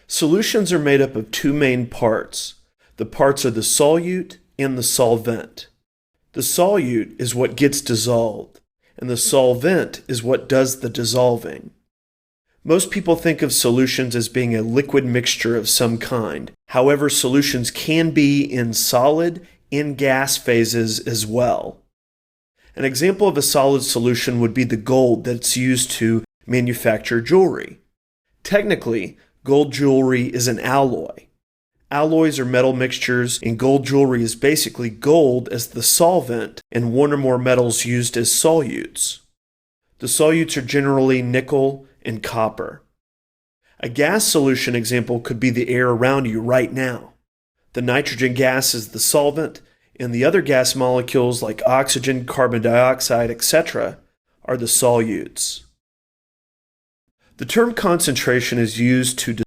Solutions are made up of two main parts. The parts are the solute and the solvent. The solute is what gets dissolved, and the solvent is what does the dissolving. Most people think of solutions as being a liquid mixture of some kind. However, solutions can be in solid and gas phases as well. An example of a solid solution would be the gold that's used to manufacture jewelry. Technically, gold jewelry is an alloy. Alloys are metal mixtures, and gold jewelry is basically gold as the solvent and one or more metals used as solutes. The solutes are generally nickel and copper. A gas solution example could be the air around you right now. The nitrogen gas is the solvent, and the other gas molecules like oxygen, carbon dioxide, etc. are the solutes. The term concentration is used to